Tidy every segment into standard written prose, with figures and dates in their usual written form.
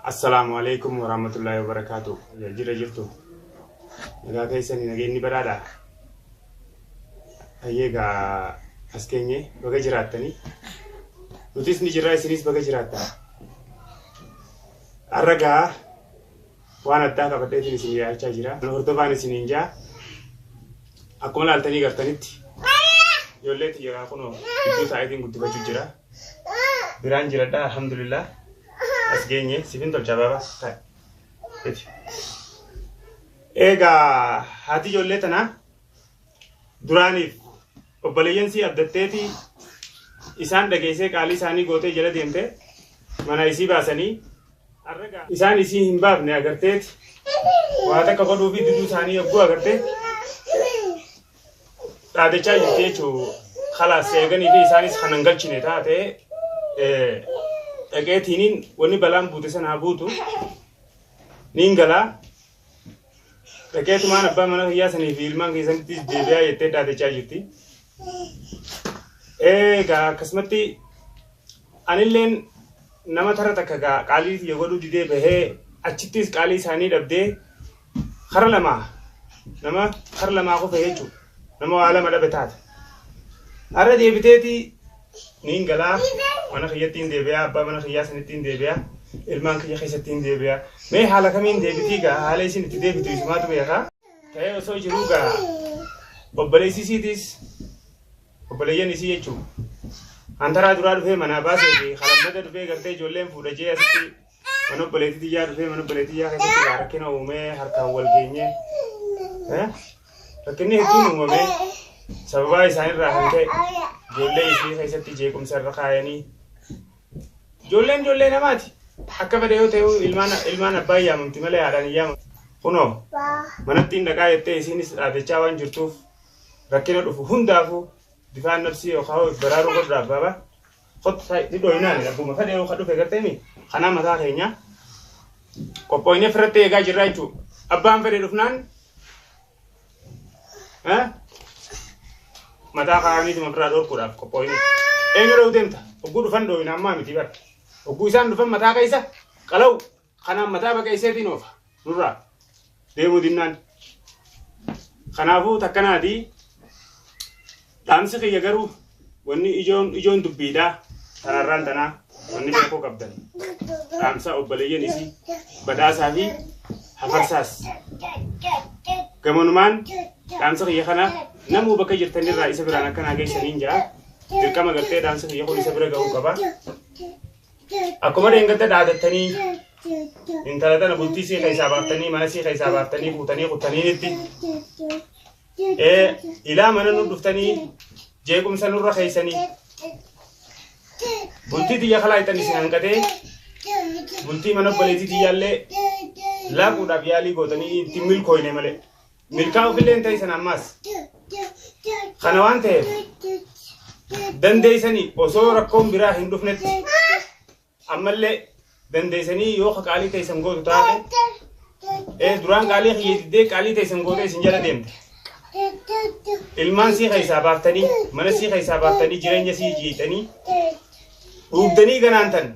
Assalamu alaikum warahmatullahi wabarakatuh. Ya jira jirtu. Nagaa keessanii nageenyi baraadha. Ayyeega as keenye baga jiraattanii. Nutis ni jirra isinis baga jiraattan. Arragaa waan addaa qabadheetiin isin yaachaa jira. Hordofaan isiniin jaa. Akkuma laaltanii gartanitti. Ijoolleetti yeroo kunoo iddoo sa'aatiin guddifachuu jira. Biraan jiradha alhamdulillah. As geenye sifin tolcha baba ta'e. Egaa haati ijoollee tana duraaniif obboleeyyan sii abdatteeti isaan dhageessee qaalii isaanii gootee jala deemte mana isii baasanii isaan isii hin baafne agarteeti waa takka godhuu fi diduu isaanii yogguu agarte dhaadachaa jirti jechuu khalaas eeganii fi isaanis kan hin galchine taate dhaqeetiniin wanni balaan buute sanaa buutu niin galaa dhaqeetumaan abbaa mana hiyyaa sanii fi ilmaan keessanitti deebi'aa jettee dhaadachaa jirti. Egaa akkasumatti anilleen nama tara takka qaalii yoo godhuu didee bahee achittis qaalii isaanii dhabdee kara lamaa qofa jechuudha. Nama waa lama dhabe taate. Har'a deebiteeti niin galaa mana hiyyattiin deebi'aa abbaa mana hiyyaa sanittiin deebi'aa ilmaan kiyya keessattiin deebi'aa. Mee haala kamiin deebitii gaa haala isin itti deebitu isumaatu beekaa. Ta'ee osoo jiruu gaa obboleessisiitis obboleeyyan isii jechuudha. Antaraa duraa dhufee manaa baasee fi halammada dhufee gartee ijoolleen fuudhajee asitti mana obboleettiyyaa dhufee mana obboleettiyyaa keessatti gaa rakkina uumee harkaan wal geenyee rakkinni hedduun uumamee sababaa isaanirraa kan ta'e ijoollee isii keessatti jeequmsa irra kaayanii ijoollee namaati. Akka fedhe yoo ta'u ilmaan abbaa yaamamti malee haadhaan hin yaamamtu. Kunoo manattiin dhaqaa jettee isiinis dhaadachaa waan jirtuuf rakkina dhufu hundaafuu bifaan nafsii yookaan baraaruu godhuudhaaf baaba. Qotta dhidhooyinaan akkuma fedhe yoo dhufe garteemi kanaa mataa keenya qophooyinee firratti eegaa jirra jechuudha. Abbaan fedhe dhufnaan mataa kaayaniituma biraa dhorkuudhaaf qophooyinee. Eenyu dha'uu deemta? Ogguu dhufan dhooyinaan maa miti bara. Ogguu isaan dhufan mataa keessa qalau kanaan mataa baqeesseetiin oofa nurraa deemuu dinnaan. Kanaafuu takkanaati dhaamsi kiyya garuu wanni ijoon dubbiidhaa tanarraan tanaa wanni beekuu qabdan. Dhaamsa obboleeyyan isii badhaasaa fi hafarsaas. Gamanumaan dhaamsa kiyya kana namuu bakka jirtanirraa isa biraan akkanaa geessaniin jaa dirqama gartee dhaamsa kiyya kun isa bira gahuu qaba. Akkuma deengata dhaadattanii intala tana bultii sii keessaa baaftanii mana sii keessaa baaftanii fuutanii kuttaniinitti ilaa mana nu dhuftanii jeequmsa nurra keessanii bultii xiyya kalaa itti isin hanqatee bultii mana obboleettii xiyyaallee laaquudhaaf yaalii gootanii itti milkooyne malee milkaa'uufillee hin ta'isan ammaas kana waan ta'eef dandeessanii osoo rakkoon biraa hin dhufnetti ammallee dandeessanii yoo qaalii ta'isan gootu taate duraan qaalii hiyyeetiddee qaalii ta'isan gootee isin jala deemte. Ilmaan sii keessaa baaftanii mana sii keessaa baaftanii jireenya sii jiitanii dhugdanii ganaan tan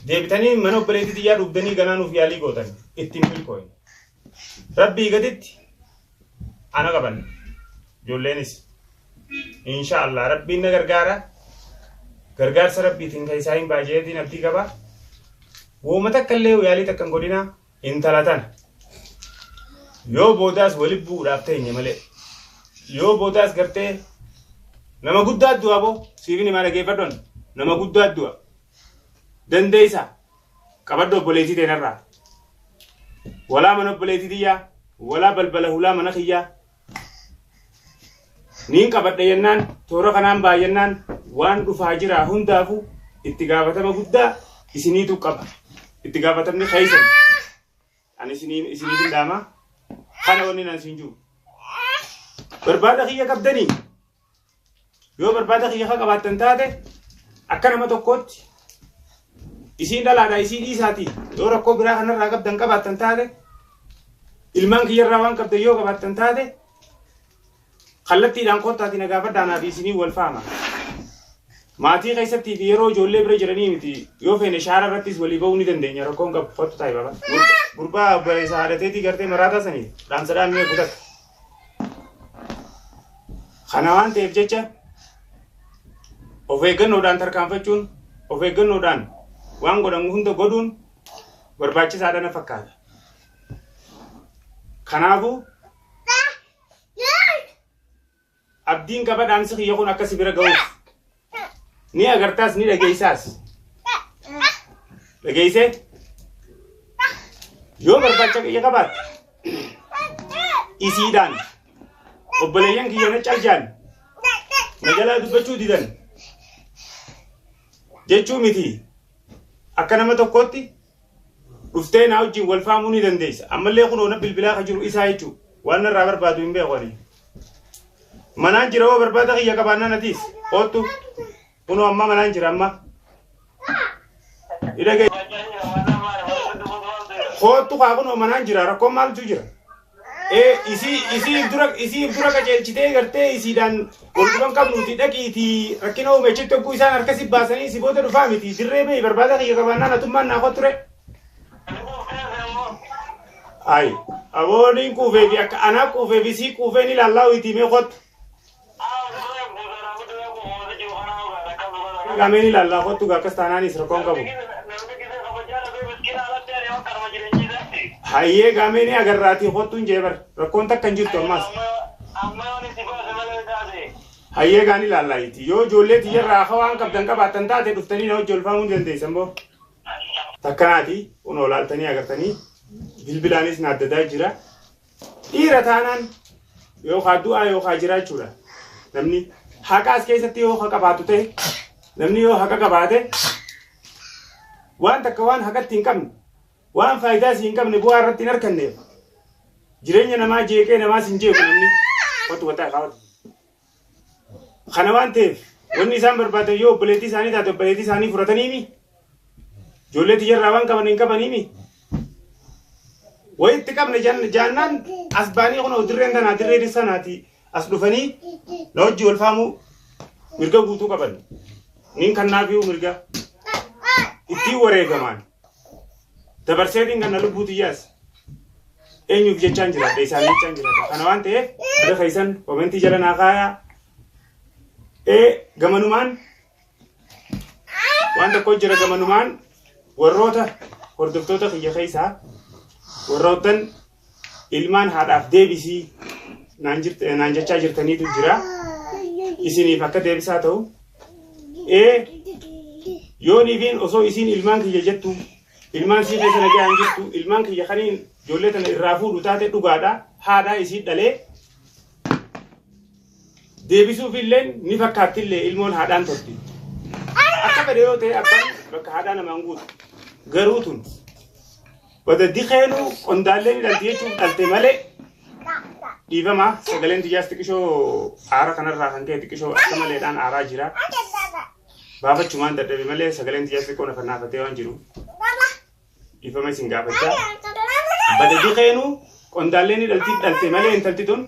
deebitanii mana obboleettii xiyyaa dhugdanii ganaanuuf yaalii gootan ittiin milkooyin. Rabbii gaditti ana qaban ijoolleenis inshaallah rabbiin na gargaara. Gargaarsa rabbiitiin keessaa hin baajeetiin abdii qaba. Wooma takka illee yaalii takka hin godhina intala tana. Yoo boodaas walitti bu'uudhaaf ta'e malee yoo boodaas gartee nama guddaa du'a boo siifni maal dhageeffadhoon nama guddaa du'a dandeessa qabaddo obboleettii teenarraa walaa mana obboleettii xiyyaa walaa balbala hulaa mana kiyyaa niin qabadha yennaan toora kanaan baay'ennaan waan dhufaa jira hundaafuu itti gaafatama guddaa isiniitu qaba. Itti gaafatamni keessan ani isiniitiin dhaamaa kana wanni nan siin jiru. Barbaada kiyya qabdanii yoo barbaada kiyya qabaattan taate akka nama tokkootti isiin dhalaadhaa isii dhiisaati yoo rakkoo biraa kanarraa qabdan qabaattan taate ilmaan kiyyarraa waan qabdan yoo qabaattan taate kallattiidhaan kottaatiin gaafadhaanaa fi isinii wal faama. maatii keessatti fi yeroo ijoollee bira jiranii miti yoo feene shaara irrattis walii ba'uu ni dandeenya rakkoon qabu fattu taa'e baba gurbaa obboleessa haadhateetii gartee maraataa sanii dhaamsadhaan mee kutata kana waan ta'eef jecha of eeggannoodhaan tarkaanfachuun of eeggannoodhaan waan godhamu hunda godhuun barbaachisaadha na fakkaata kanaafuu abdiin qaba dhaamsi kiyya kun akka si bira ga'uuf ni agartaas ni dhageessaas dhageessee yoo barbaacha kiyya qabaatte isiidhaan obboleeyyan kiyya na caljaan na jalaa dubbachuu didan jechuu miti akka nama tokkotti dhuftee naa wajjin wal faamuu ni dandeessa ammallee kun ona bilbilaa ka jiru isaa jechuu waan narraa barbaadu hin beekoni manaan jira hoo barbaada kiyya qabaannaa natiis oottu kunoo amma manaan jira amma idhagee hoottu kaa kunoo manaan jira rakkoon maaltu jira isii dura qajeelchitee gartee isiidhaan walquban qabnuuti dhaqiitii rakkina uumechitti hogguu isaan harkasi baasanii si booda dhufaa miti dirree bee barbaada kiyya qabaannaa natummaan naa kotture ay abooniin quufee fi akka anaa quufee fi sii quufee ni laallaa uyitiimee kottu gameni lalla kottu ga kastanani sirkon qabu hayye gameni agarrati kottu jebar rakon takkan jirtu ammas hayye gani lalla iti yo jolle ti yarra khawaan qabdan qabatan taate duftani no jolfaamu dandeessan bo takkanati uno laaltani agartani bilbilaanis naaddadaa jira dhiira taanaan yoo khaddu'a yoo khajiraachuudha namni haqaas keessatti yoo qabaatu ta'e namni yoo haqa qabaate waan takka waan haqatti hin qabne waan faayidaas hin qabne bu'aa irratti hin arganneef jireenya namaa jeeqee namaas hin jeequ namni wattu wataa qaawwatu kana waan ta'eef wanni isaan barbaadan yoo obboleettii isaanii taate obboleettii isaanii furataniimi ijoollee tiyyarraa waan qaban hin qabaniimi wayitti qabne jaannaan as baanii kun dirreen tanaa dirree dissanaati as dhufanii na wajji wal faamuu mirga guutuu qaban nin kannaafiu mirga itti wareegamaan dabarseetiin kan lubbuutiyyaas eenyuuf jechaan jiraadha isaan jechaan jiraadha kana waan ta'eef bada keessan komentii jala naa kaayaa gamanumaan waan tokko jira gamanumaan warroota hordoftoota kiyya keessaa warrootan ilmaan haadhaaf deebisii naan jechaa jirtaniitu jira isiniif akka deebisaa ta'u yooniifin osoo isin ilmaan kiyya jettu ilmaan sii keessa nagee aan jettu ilmaan kiyya kaniin ijoollee tana irraa fuudhu taate dhugaadha haadhaa isii dhalee deebisuuf illee ni fakkaattillee ilmoon haadhaan torti akka fedhe yoo ta'e abbaan bakka haadhaa namaan guutu garuu tun wada dikeenuu qondaallee ni dhalti jechuun dhalte malee dhiifama sagaleen tiyyaas xiqqishoo aara kanarraa kan ka'e xiqqishoo akka maleedhaan aaraa jira baafachumaan dadhabe malee sagaleen tiyyaas xiqqoo nafa naafatee waan jiru dhiifama isin gaafachaa bada dikeenuu qondaallee ni dhalte malee intalti tun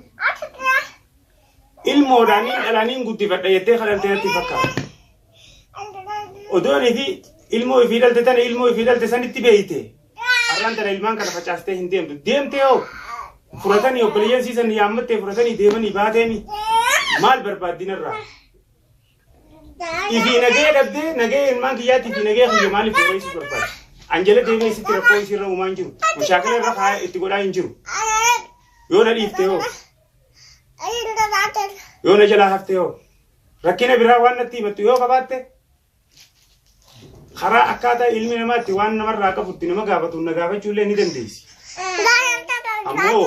ilmoodhaaniin dhalaaniin guddifadha jettee kadhaltee natti fakkaata odoonii fi ilmoo ifii dhalte tana ilmoo ifii dhalte sanitti beeyte arraan tana ilmaan kana facaastee hin deemtu deemtee hoo furatanii obboleeyyan siisan yaammattee furatanii deemanii baateemi maal barbaaddinarraa ifii nagee dhabdee nagee ilmaan kiyyaatti ifii nagee kiyya maaliif fureessu barbaada anjala deemee sitti rakkoo isiirra uumaan jiru mushaakila irra kaa itti godhaa hin jiru yoo na dhiiftee hoo yoo na jalaa haftee hoo rakkina biraa waan natti himattu yoo qabaatte karaa akkaataa ilmi namaatti waan namarraa qabutti nama gaafatu na gaafachuullee ni dandeessi ammoo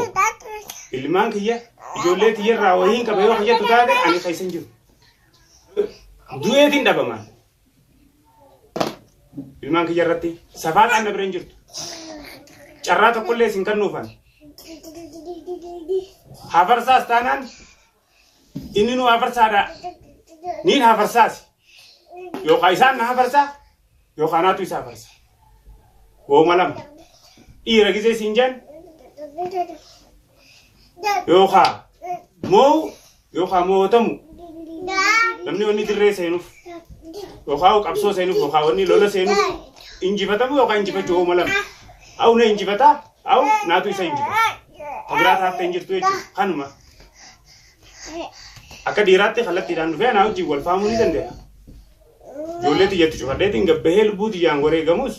ilmaan kiyya ijoollee tiyyarraa wahiin qaba yoo kajettu taate ani keessan jiru du'eetiin dhabamaan ilmaan kiyya irratti safaadhaan na bira hin jirtu carraa tokkollee isin kennuufan hafarsaas taanaan inni nu hafarsaadha niin hafarsaasi yookaan isaan na hafarsaa yookaan naatu isa hafarsa wooma lama dhiira gisee siin jaan yookaan moo'u yookaan moo'atamu namni onni dirree seenuuf yookaan qabsoo seenuuf yookaan wanni lola seenuuf injifatamu yookaan injifachuu malam au na injifata au naatu isa injifata tabiraata hafte injirtu jechuudha kanuma akka dhiiraatti kallattiidhaan dhufee anaa wajjin wal faamuu ni danda'a ijoollee xiyyatti cufadheetiin gabbahee lubbuu xiyyaan wareegamus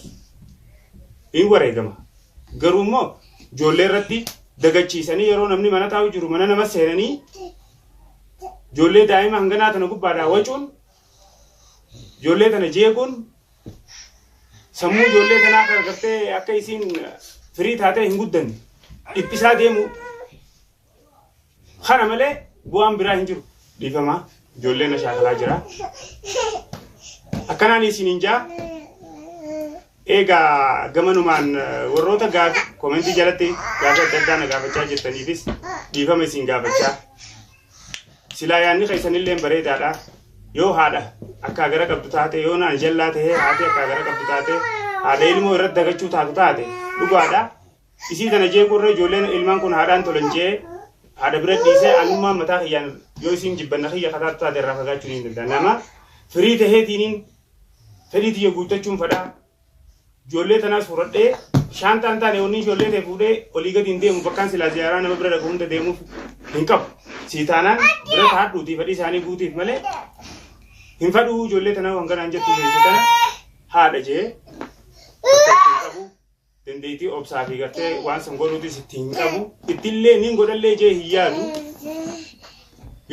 hin wareegama garuu immoo ijoollee irratti dagachiisanii yeroo namni mana taa'u jiru mana nama seenanii ijoollee daa'ima hanganaa tana gubbaadhaa wacuun ijoollee tana jeequun sammuu ijoollee tanaa gargartee akka isiin firii taatee hin guddanne dhiphisaa deemu kana malee bu'aan biraa hin jiru dhiifamaa ijoolleen shaakalaa jira akkanaan isin hinjaa egaa gamanumaan warroota gaafi komentii jalatti gaafi adda addaa na gaafachaa jirtaniifis dhiifama isin gaafachaa silaa yaanni keessanillee bareedaadha yoo haadha akka gara qabdu taate yoo naan jallaa ta'ee haati akka gara qabdu taate haadha ilmoo irratti dagachuu taatu taate dhugaadha isii tana jeequrra ijoolleen ilmaan kun haadhaan tolan jee haadha bira dhiisee anummaan mataa kiyyaan yoo isin jibbanna kiyya kataatu taate irraa fagaachuu ni danda'a nama firii taheetiiniin fedhii tiyya guuttachuun fadhaa ijoollee tanaas fudhadhee shaantaan taane onni ijoollee ta'e fuudhee olii gadi hin deemu bakkaan silaa ziyaaraa nama bira dhaqu hunda deemuuf hin qabu siitaanaan bira haadhuutii fedhii isaanii guutiif malee hin fadhuu ijoollee tanaa waan kanaan jettu tana haadha jee qabu dandeettii obsaa fi gartee waan san godhuutis itti hin qabu ittillee niin godhallee jee hin yaadu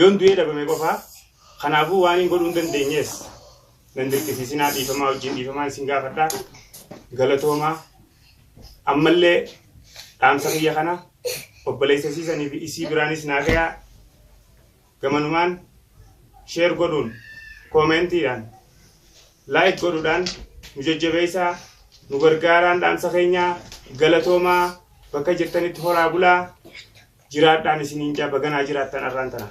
yoon du'ee dhabame qofaa kanaafuu waan hin godhuu hin dandeenyees dandeettiisinaa dhiifamaa wajjin dhiifamaa isin gaafadhaa galatoomaa ammallee dhaamsa kiyya kana obboleessa siisanii fi isii biraanis naa gayaa gamanumaan sheer godhuun koomentiidhaan laayik godhuudhaan nu jajjabeessaa nu gargaaraan dhaamsa keenyaa galatoomaa bakka jirtanitti horaa bulaa jiraadhaan isiniin jaa baganaa jiraattan arraan tana.